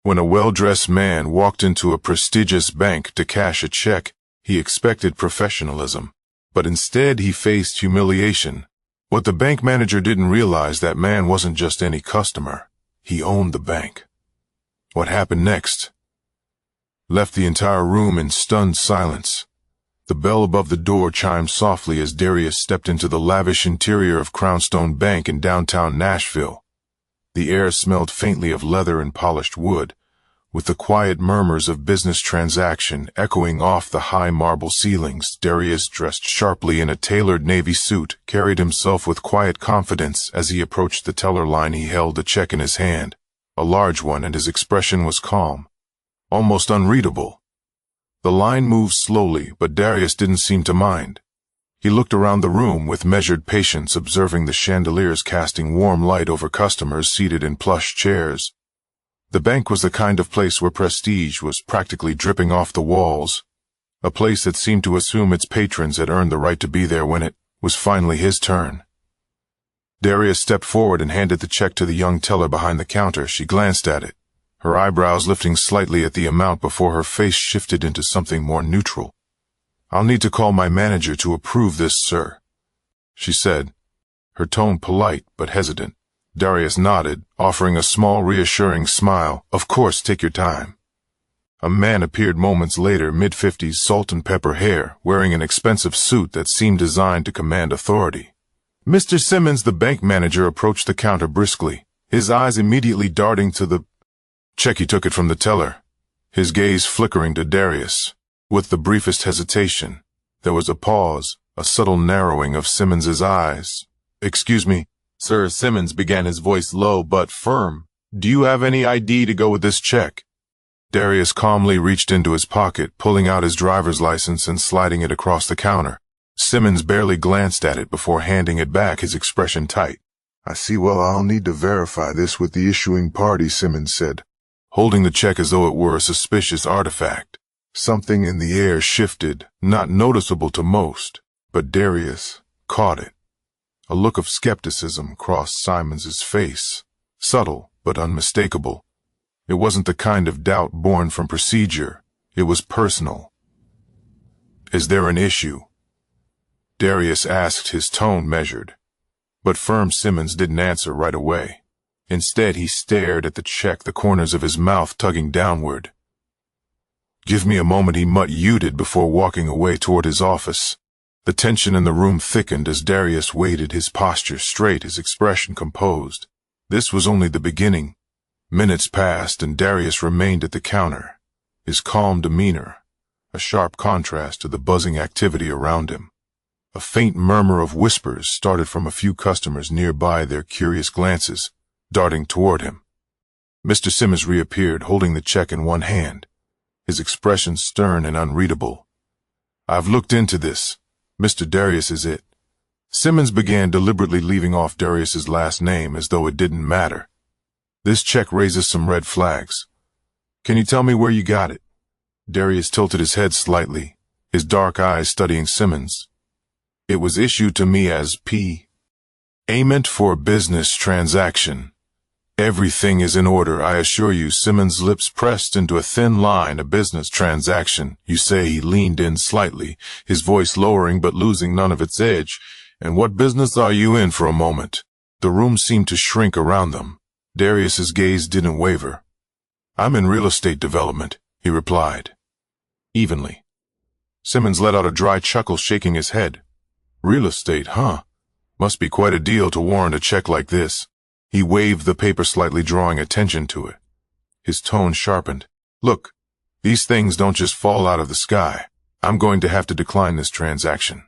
When a well-dressed man walked into a prestigious bank to cash a check, he expected professionalism, but instead he faced humiliation. What the bank manager didn't realize, that man wasn't just any customer. He owned the bank. What happened next left the entire room in stunned silence. The bell above the door chimed softly as Darius stepped into the lavish interior of Crownstone Bank in downtown Nashville. The air smelled faintly of leather and polished wood, with the quiet murmurs of business transaction echoing off the high marble ceilings. Darius, dressed sharply in a tailored navy suit, carried himself with quiet confidence. As he approached the teller line, he held a check in his hand, a large one, and his expression was calm, almost unreadable. The line moved slowly, but Darius didn't seem to mind. He looked around the room with measured patience, observing the chandeliers casting warm light over customers seated in plush chairs. The bank was the kind of place where prestige was practically dripping off the walls, a place that seemed to assume its patrons had earned the right to be there when it was finally his turn. Darius stepped forward and handed the check to the young teller behind the counter. She glanced at it, her eyebrows lifting slightly at the amount before her face shifted into something more neutral. "I'll need to call my manager to approve this, sir," she said, her tone polite but hesitant. Darius nodded, offering a small, reassuring smile. "Of course, take your time." A man appeared moments later, mid-50s, salt and pepper hair, wearing an expensive suit that seemed designed to command authority. "Mr. Simmons," the bank manager approached the counter briskly, his eyes immediately darting to the check. He took it from the teller, his gaze flickering to Darius. With the briefest hesitation, there was a pause, a subtle narrowing of Simmons's eyes. "Excuse me, sir," Simmons began, his voice low but firm. "Do you have any ID to go with this check?" Darius calmly reached into his pocket, pulling out his driver's license and sliding it across the counter. Simmons barely glanced at it before handing it back, his expression tight. "I see. Well, I'll need to verify this with the issuing party," Simmons said, holding the check as though it were a suspicious artifact. Something in the air shifted, not noticeable to most, but Darius caught it. A look of skepticism crossed Simons's face, subtle but unmistakable. It wasn't the kind of doubt born from procedure. It was personal. "Is there an issue?" Darius asked, his tone measured. But firm. Simmons didn't answer right away. Instead, he stared at the check, the corners of his mouth tugging downward. "Give me a moment," he muttered before walking away toward his office. The tension in the room thickened as Darius waited, his posture straight, his expression composed. This was only the beginning. Minutes passed, and Darius remained at the counter, his calm demeanor a sharp contrast to the buzzing activity around him. A faint murmur of whispers started from a few customers nearby, their curious glances darting toward him. Mr. Simmons reappeared, holding the check in one hand, his expression stern and unreadable. "I've looked into this. Mr. Darius is it." Simmons began, deliberately leaving off Darius's last name as though it didn't matter. "This check raises some red flags. Can you tell me where you got it?" Darius tilted his head slightly, his dark eyes studying Simmons. "It was issued to me as payment for a business transaction. Everything is in order, I assure you." Simmons' lips pressed into a thin line. "A business transaction, you say?" He leaned in slightly, his voice lowering but losing none of its edge. "And what business are you in?" For a moment, the room seemed to shrink around them. Darius's gaze didn't waver. "I'm in real estate development," he replied, evenly. Simmons let out a dry chuckle, shaking his head. "Real estate, huh? Must be quite a deal to warrant a check like this." He waved the paper slightly, drawing attention to it. His tone sharpened. "Look, these things don't just fall out of the sky. I'm going to have to decline this transaction."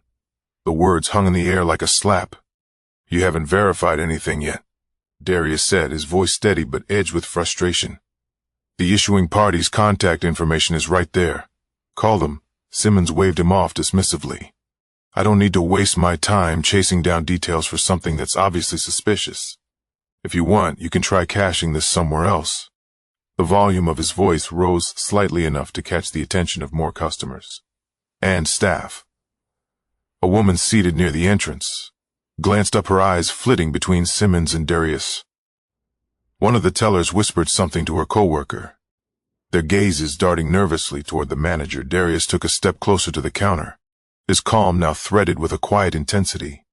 The words hung in the air like a slap. "You haven't verified anything yet," Darius said, his voice steady but edged with frustration. "The issuing party's contact information is right there. Call them." Simmons waved him off dismissively. "I don't need to waste my time chasing down details for something that's obviously suspicious. If you want, you can try cashing this somewhere else." The volume of his voice rose slightly enough to catch the attention of more customers and staff. A woman seated near the entrance glanced up, her eyes flitting between Simmons and Darius. One of the tellers whispered something to her coworker, Their gazes darting nervously toward the manager, Darius took a step closer to the counter, his calm now threaded with a quiet intensity.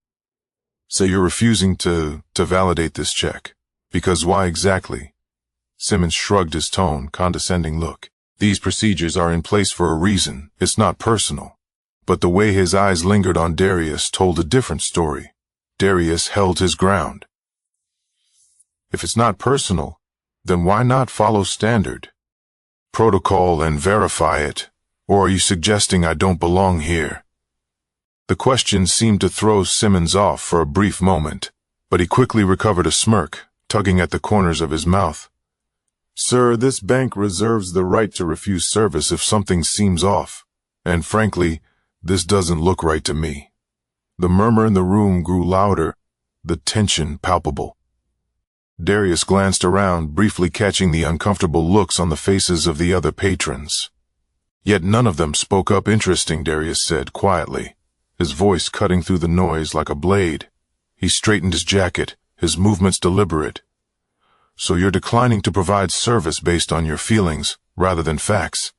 "So you're refusing to validate this check? Because why exactly?" Simmons shrugged his tone, condescending look. "These procedures are in place for a reason. It's not personal." But the way his eyes lingered on Darius told a different story. Darius held his ground. "If it's not personal, then why not follow standard protocol and verify it? Or are you suggesting I don't belong here?" The question seemed to throw Simmons off for a brief moment, but he quickly recovered a smirk, tugging at the corners of his mouth. "Sir, this bank reserves the right to refuse service if something seems off, and frankly, this doesn't look right to me." The murmur in the room grew louder, the tension palpable. Darius glanced around, briefly catching the uncomfortable looks on the faces of the other patrons. Yet none of them spoke up. "Interesting," Darius said quietly, his voice cutting through the noise like a blade. He straightened his jacket, his movements deliberate. "So you're declining to provide service based on your feelings, rather than facts?"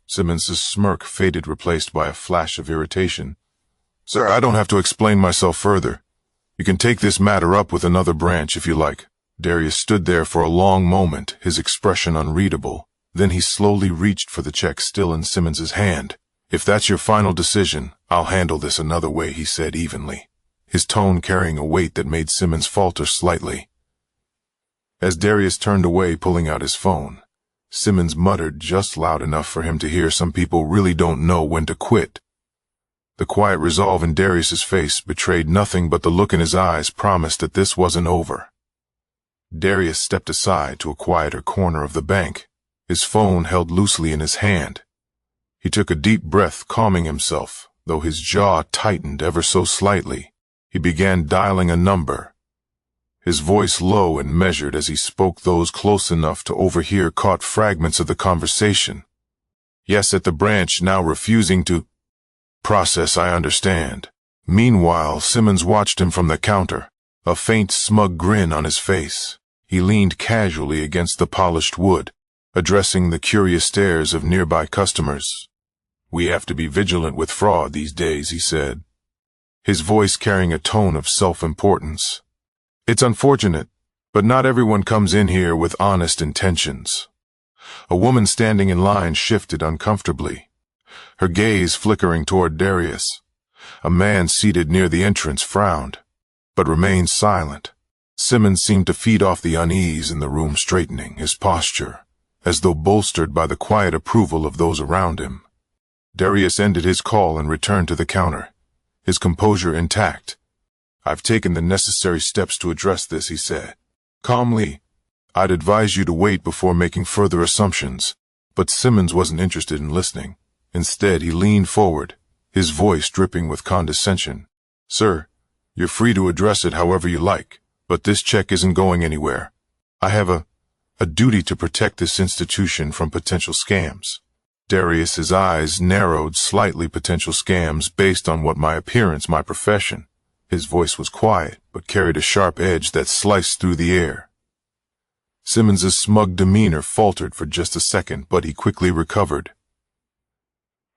Simmons's smirk faded, replaced by a flash of irritation. "Sir, I don't have to explain myself further. You can take this matter up with another branch if you like." Darius stood there for a long moment, his expression unreadable. Then he slowly reached for the check still in Simmons's hand. "If that's your final decision, I'll handle this another way," he said evenly, his tone carrying a weight that made Simmons falter slightly. As Darius turned away, pulling out his phone, Simmons muttered just loud enough for him to hear, "Some people really don't know when to quit." The quiet resolve in Darius's face betrayed nothing, but the look in his eyes promised that this wasn't over. Darius stepped aside to a quieter corner of the bank, his phone held loosely in his hand. He took a deep breath, calming himself, though his jaw tightened ever so slightly. He began dialing a number, his voice low and measured as he spoke. Those close enough to overhear caught fragments of the conversation. "Yes, at the branch, now refusing to process, I understand." Meanwhile, Simmons watched him from the counter, a faint smug grin on his face. He leaned casually against the polished wood, addressing the curious stares of nearby customers. "We have to be vigilant with fraud these days," he said, his voice carrying a tone of self-importance. "It's unfortunate, but not everyone comes in here with honest intentions." A woman standing in line shifted uncomfortably, her gaze flickering toward Darius. A man seated near the entrance frowned, but remained silent. Simmons seemed to feed off the unease in the room, straightening his posture, as though bolstered by the quiet approval of those around him. Darius ended his call and returned to the counter, his composure intact. "I've taken the necessary steps to address this," he said calmly. "I'd advise you to wait before making further assumptions." But Simmons wasn't interested in listening. Instead, he leaned forward, his voice dripping with condescension. "Sir, you're free to address it however you like, but this check isn't going anywhere. I have a duty to protect this institution from potential scams." Darius's eyes narrowed slightly. "Potential scams based on what? My appearance, my profession?" His voice was quiet, but carried a sharp edge that sliced through the air. Simmons's smug demeanor faltered for just a second, but he quickly recovered.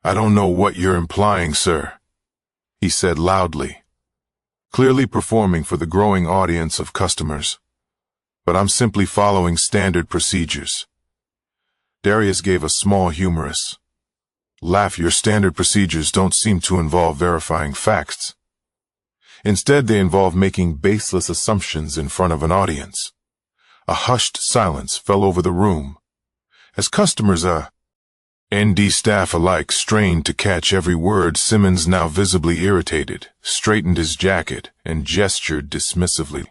"I don't know what you're implying, sir," he said loudly, clearly performing for the growing audience of customers. "But I'm simply following standard procedures." Darius gave a small humorous laugh. "Your standard procedures don't seem to involve verifying facts. Instead, they involve making baseless assumptions in front of an audience." A hushed silence fell over the room, as customers, ND staff alike, strained to catch every word. Simmons, now visibly irritated, straightened his jacket and gestured dismissively.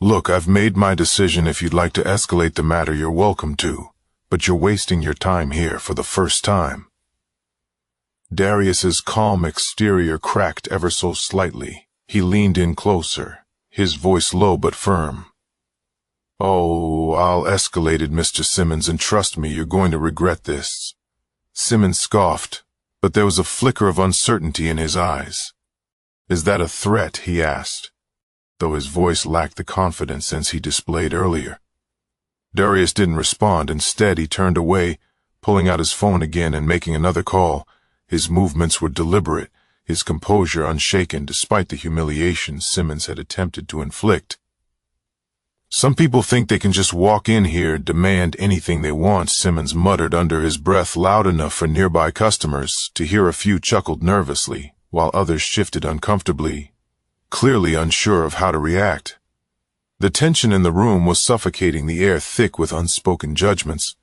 "Look, I've made my decision. If you'd like to escalate the matter, you're welcome to, but you're wasting your time here for the first time." Darius's calm exterior cracked ever so slightly. He leaned in closer, his voice low but firm. "Oh, I'll escalate it, Mr. Simmons, and trust me, you're going to regret this." Simmons scoffed, but there was a flicker of uncertainty in his eyes. "Is that a threat?" he asked, though his voice lacked the confidence he displayed earlier. Darius didn't respond. Instead, he turned away, pulling out his phone again and making another call. His movements were deliberate, his composure unshaken despite the humiliation Simmons had attempted to inflict. "Some people think they can just walk in here and demand anything they want," Simmons muttered under his breath, loud enough for nearby customers to hear. A few chuckled nervously, while others shifted uncomfortably, clearly unsure of how to react. The tension in the room was suffocating, the air thick with unspoken judgments.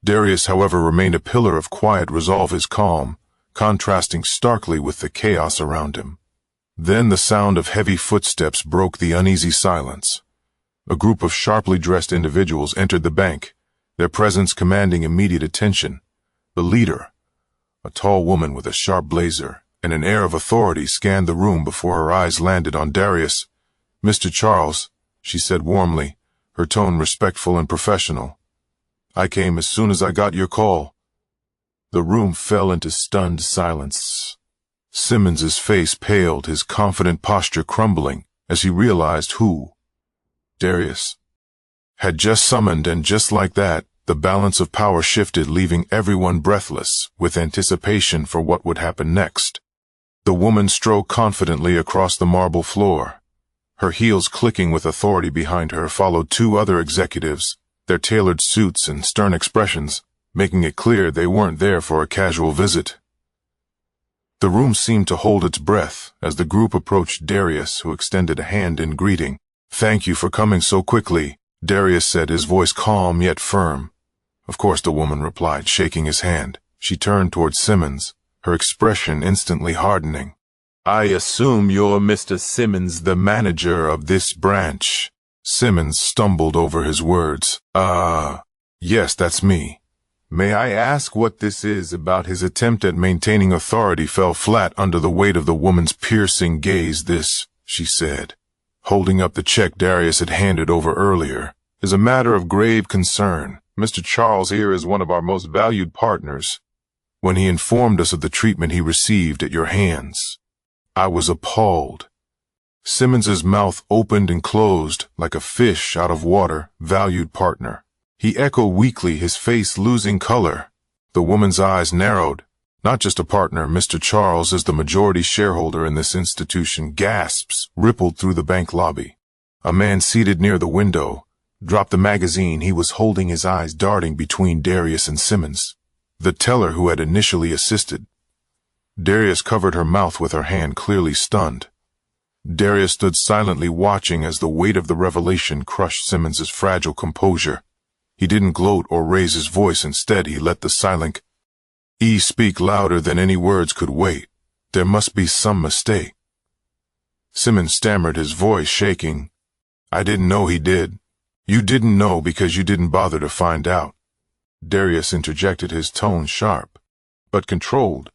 Darius, however, remained a pillar of quiet resolve, his calm contrasting starkly with the chaos around him. Then the sound of heavy footsteps broke the uneasy silence. A group of sharply dressed individuals entered the bank, their presence commanding immediate attention. The leader, a tall woman with a sharp blazer and an air of authority, scanned the room before her eyes landed on Darius. "Mr. Charles," she said warmly, her tone respectful and professional. "I came as soon as I got your call." The room fell into stunned silence. Simmons's face paled, his confident posture crumbling as he realized who Darius had just summoned, and just like that, the balance of power shifted, leaving everyone breathless with anticipation for what would happen next. The woman strode confidently across the marble floor, her heels clicking with authority. Behind her followed two other executives, their tailored suits and stern expressions making it clear they weren't there for a casual visit. The room seemed to hold its breath as the group approached Darius, who extended a hand in greeting. "Thank you for coming so quickly," Darius said, his voice calm yet firm. "Of course," the woman replied, shaking his hand. She turned towards Simmons, her expression instantly hardening. "I assume you're Mr. Simmons, the manager of this branch." Simmons stumbled over his words. Yes, that's me. May I ask what this is about?" His attempt at maintaining authority fell flat under the weight of the woman's piercing gaze. "This," she said, holding up the check Darius had handed over earlier, "is a matter of grave concern. Mr. Charles here is one of our most valued partners. When he informed us of the treatment he received at your hands, I was appalled." Simmons's mouth opened and closed like a fish out of water. "Valued partner," he echoed weakly, his face losing color. The woman's eyes narrowed. "Not just a partner. Mr. Charles is the majority shareholder in this institution." Gasps rippled through the bank lobby. A man seated near the window dropped the magazine he was holding, his eyes darting between Darius and Simmons, the teller who had initially assisted. Darius covered her mouth with her hand, clearly stunned. Darius stood silently watching as the weight of the revelation crushed Simmons's fragile composure. He didn't gloat or raise his voice. Instead, he let the silent speak louder than any words could wait. "There must be some mistake." Simmons stammered, his voice shaking. "I didn't know he did." "You didn't know because you didn't bother to find out." Darius interjected, his tone sharp but controlled.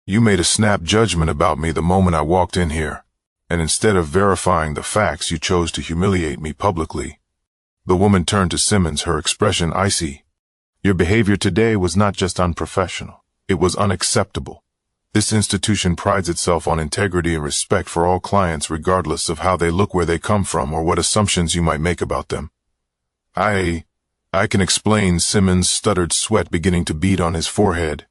"You made a snap judgment about me the moment I walked in here, and instead of verifying the facts, you chose to humiliate me publicly." The woman turned to Simmons, her expression icy. "Your behavior today was not just unprofessional. It was unacceptable. This institution prides itself on integrity and respect for all clients, regardless of how they look, where they come from, or what assumptions you might make about them." I can explain," Simmons stuttered, sweat beginning to bead on his forehead.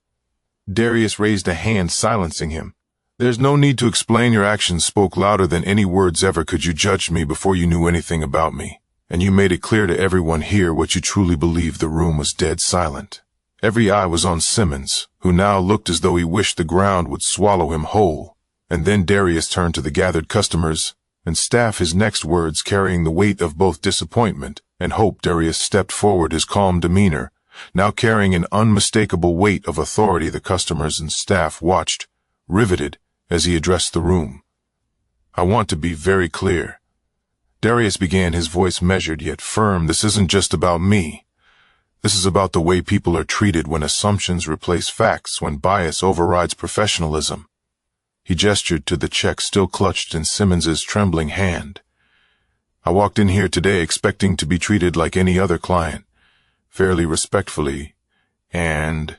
Darius raised a hand, silencing him. "There's no need to explain. Your actions spoke louder than any words ever could. You judged me before you knew anything about me, and you made it clear to everyone here what you truly believed." The room was dead silent. Every eye was on Simmons, who now looked as though he wished the ground would swallow him whole. And then Darius turned to the gathered customers and staff, his next words carrying the weight of both disappointment and hope. Darius stepped forward, his calm demeanor now carrying an unmistakable weight of authority. The customers and staff watched, riveted, as he addressed the room. "I want to be very clear," Darius began, his voice measured yet firm. "This isn't just about me. This is about the way people are treated when assumptions replace facts, when bias overrides professionalism." He gestured to the check still clutched in Simmons's trembling hand. "I walked in here today expecting to be treated like any other client, fairly, respectfully, and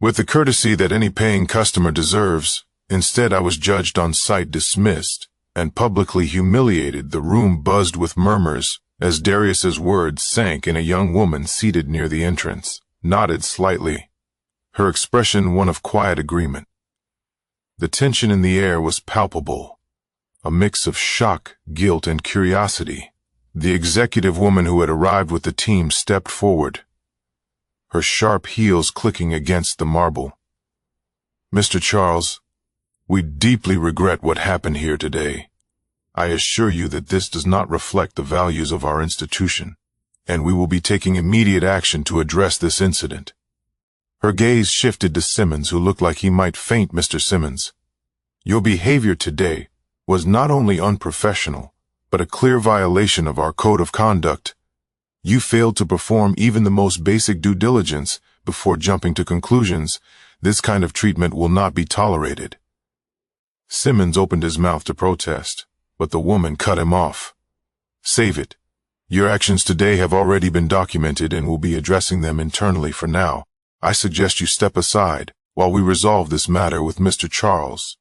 with the courtesy that any paying customer deserves. Instead, I was judged on sight, dismissed, and publicly humiliated." The room buzzed with murmurs as Darius's words sank in. A young woman seated near the entrance nodded slightly, her expression one of quiet agreement. The tension in the air was palpable, a mix of shock, guilt, and curiosity. The executive woman who had arrived with the team stepped forward, her sharp heels clicking against the marble. "Mr. Charles, we deeply regret what happened here today. I assure you that this does not reflect the values of our institution, and we will be taking immediate action to address this incident." Her gaze shifted to Simmons, who looked like he might faint. "Mr. Simmons, your behavior today was not only unprofessional, but a clear violation of our code of conduct. You failed to perform even the most basic due diligence before jumping to conclusions. This kind of treatment will not be tolerated." Simmons opened his mouth to protest, but the woman cut him off. "Save it. Your actions today have already been documented and will be addressing them internally. For now, I suggest you step aside while we resolve this matter with Mr. Charles."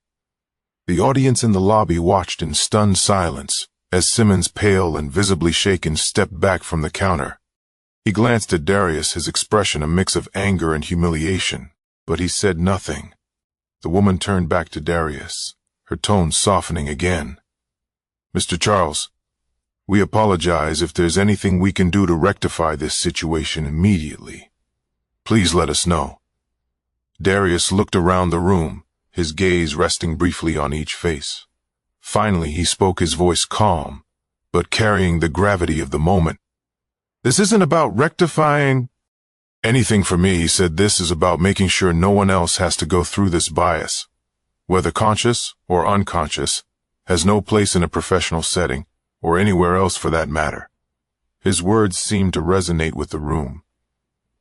The audience in the lobby watched in stunned silence as Simmons, pale and visibly shaken, stepped back from the counter. He glanced at Darius, his expression a mix of anger and humiliation, but he said nothing. The woman turned back to Darius, her tone softening again. "Mr. Charles, we apologize. If there's anything we can do to rectify this situation immediately, please let us know." Darius looked around the room, his gaze resting briefly on each face. Finally, he spoke, his voice calm, but carrying the gravity of the moment. "This isn't about rectifying anything for me," he said. "This is about making sure no one else has to go through this. Bias, whether conscious or unconscious, has no place in a professional setting, or anywhere else for that matter." His words seemed to resonate with the room.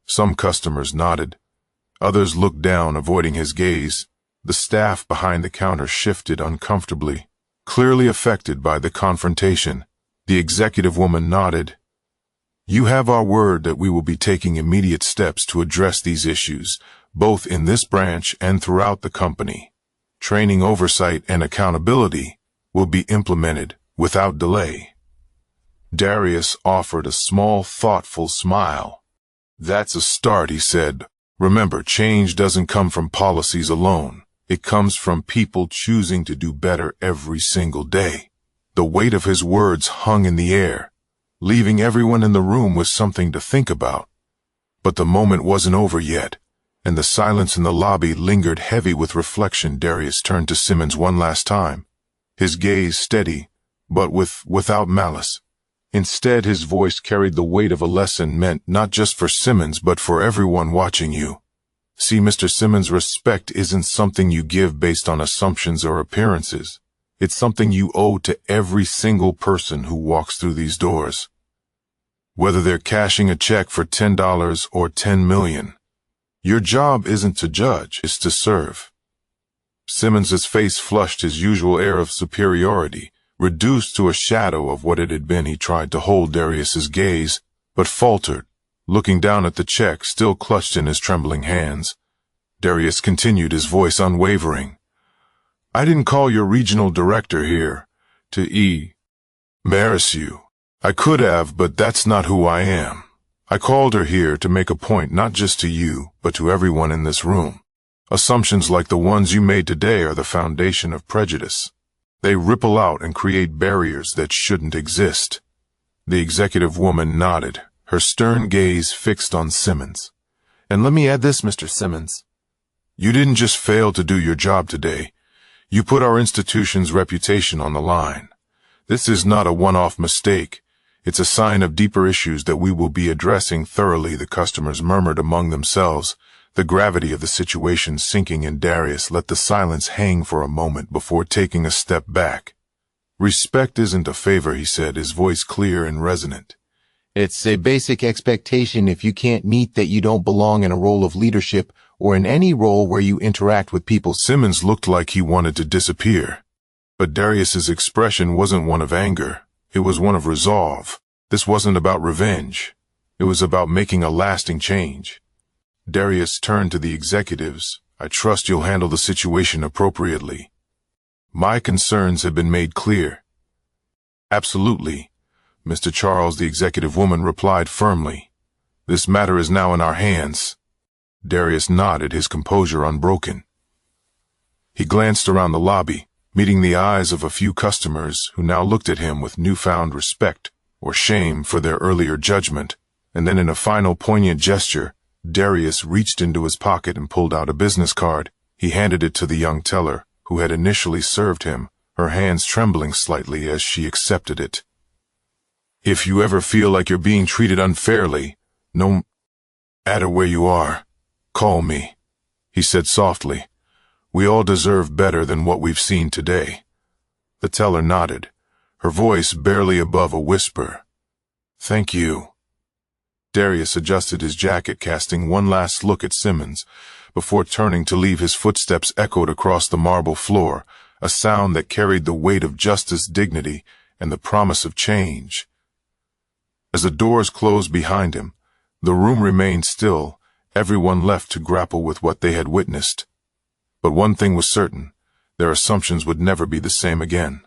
Some customers nodded. Others looked down, avoiding his gaze. The staff behind the counter shifted uncomfortably, clearly affected by the confrontation. The executive woman nodded. "You have our word that we will be taking immediate steps to address these issues, both in this branch and throughout the company. Training, oversight, and accountability will be implemented without delay." Darius offered a small, thoughtful smile. "That's a start," he said. "Remember, change doesn't come from policies alone. It comes from people choosing to do better every single day." The weight of his words hung in the air, leaving everyone in the room with something to think about. But the moment wasn't over yet, and the silence in the lobby lingered heavy with reflection. Darius turned to Simmons one last time, his gaze steady, but without malice. Instead, his voice carried the weight of a lesson meant not just for Simmons but for everyone watching you. "See, Mr. Simmons, respect isn't something you give based on assumptions or appearances. It's something you owe to every single person who walks through these doors. Whether they're cashing a check for $10 or 10 million, your job isn't to judge, it's to serve." Simmons's face flushed, his usual air of superiority reduced to a shadow of what it had been. He tried to hold Darius's gaze, but faltered, looking down at the check still clutched in his trembling hands. Darius continued, his voice unwavering. "I didn't call your regional director here to embarrass you. I could have, but that's not who I am. I called her here to make a point not just to you, but to everyone in this room. Assumptions like the ones you made today are the foundation of prejudice. They ripple out and create barriers that shouldn't exist." The executive woman nodded, her stern gaze fixed on Simmons. "And let me add this, Mr. Simmons. You didn't just fail to do your job today. You put our institution's reputation on the line. This is not a one-off mistake. It's a sign of deeper issues that we will be addressing thoroughly." The customers murmured among themselves, the gravity of the situation sinking in. Darius let the silence hang for a moment before taking a step back. "Respect isn't a favor," he said, his voice clear and resonant. It's a basic expectation. If you can't meet that, you don't belong in a role of leadership or in any role where you interact with people." Simmons looked like he wanted to disappear, but Darius's expression wasn't one of anger. It was one of resolve. This wasn't about revenge. It was about making a lasting change. Darius turned to the executives. "I trust you'll handle the situation appropriately." "My concerns have been made clear." "Absolutely. Mr. Charles, the executive woman replied firmly. This matter is now in our hands. Darius nodded, his composure unbroken. He glanced around the lobby, meeting the eyes of a few customers who now looked at him with newfound respect or shame for their earlier judgment, and then in a final poignant gesture, Darius reached into his pocket and pulled out a business card. He handed it to the young teller, who had initially served him, her hands trembling slightly as she accepted it. If you ever feel like you're being treated unfairly, no matter where you are, call me, he said softly. We all deserve better than what we've seen today. The teller nodded, her voice barely above a whisper. Thank you. Darius adjusted his jacket, casting one last look at Simmons, before turning to leave. His footsteps echoed across the marble floor, a sound that carried the weight of justice, dignity, and the promise of change. As the doors closed behind him, the room remained still, everyone left to grapple with what they had witnessed. But one thing was certain, their assumptions would never be the same again.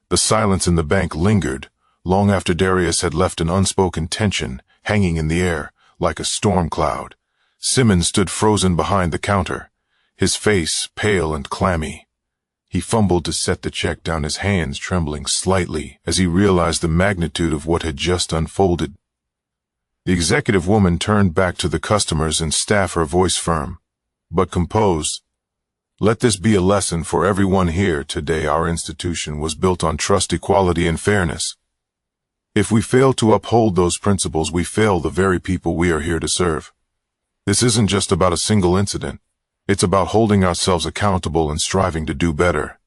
The silence in the bank lingered, long after Darius had left, an unspoken tension hanging in the air like a storm cloud. Simmons stood frozen behind the counter, his face pale and clammy. He fumbled to set the check down, his hands trembling slightly as he realized the magnitude of what had just unfolded. The executive woman turned back to the customers and staff, her voice firm, but composed. Let this be a lesson for everyone here today. Our institution was built on trust, equality, and fairness. If we fail to uphold those principles, we fail the very people we are here to serve. This isn't just about a single incident. It's about holding ourselves accountable and striving to do better.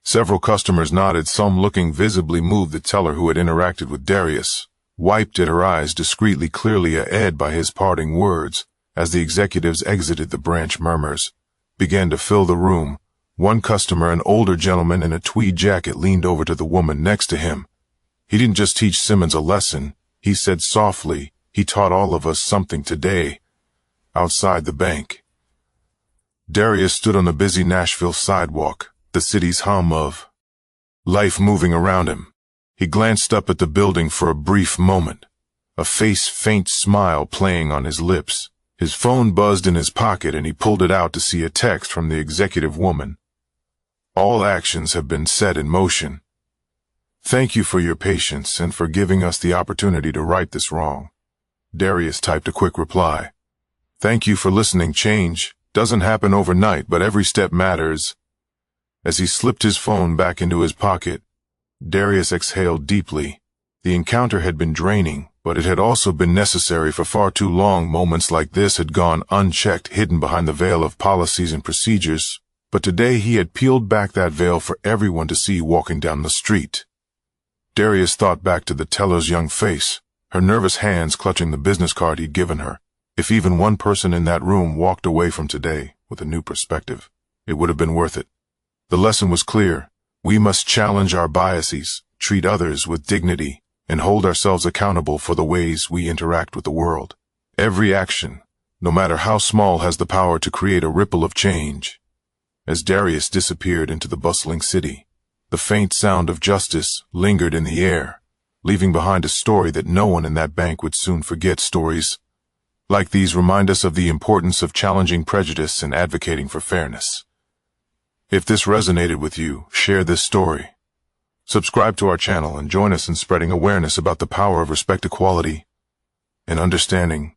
Several customers nodded, some looking visibly moved. The teller, who had interacted with Darius, wiped at her eyes discreetly, clearly awed by his parting words. As the executives exited the branch, murmurs began to fill the room. One customer, an older gentleman in a tweed jacket, leaned over to the woman next to him. He didn't just teach Simmons a lesson, he said softly. He taught all of us something today. Outside the bank, Darius stood on the busy Nashville sidewalk, the city's hum of life moving around him. He glanced up at the building for a brief moment, a faint smile playing on his lips. His phone buzzed in his pocket and he pulled it out to see a text from the executive woman. All actions have been set in motion. Thank you for your patience and for giving us the opportunity to right this wrong. Darius typed a quick reply. Thank you for listening. Change doesn't happen overnight, but every step matters. As he slipped his phone back into his pocket, Darius exhaled deeply. The encounter had been draining, but it had also been necessary for far too long. Moments like this had gone unchecked, hidden behind the veil of policies and procedures, but today he had peeled back that veil for everyone to see walking down the street. Darius thought back to the teller's young face, her nervous hands clutching the business card he'd given her. If even one person in that room walked away from today with a new perspective, it would have been worth it. The lesson was clear. We must challenge our biases, treat others with dignity, and hold ourselves accountable for the ways we interact with the world. Every action, no matter how small, has the power to create a ripple of change. As Darius disappeared into the bustling city, the faint sound of justice lingered in the air, leaving behind a story that no one in that bank would soon forget. Stories like these remind us of the importance of challenging prejudice and advocating for fairness. If this resonated with you, share this story. Subscribe to our channel and join us in spreading awareness about the power of respect, equality, and understanding.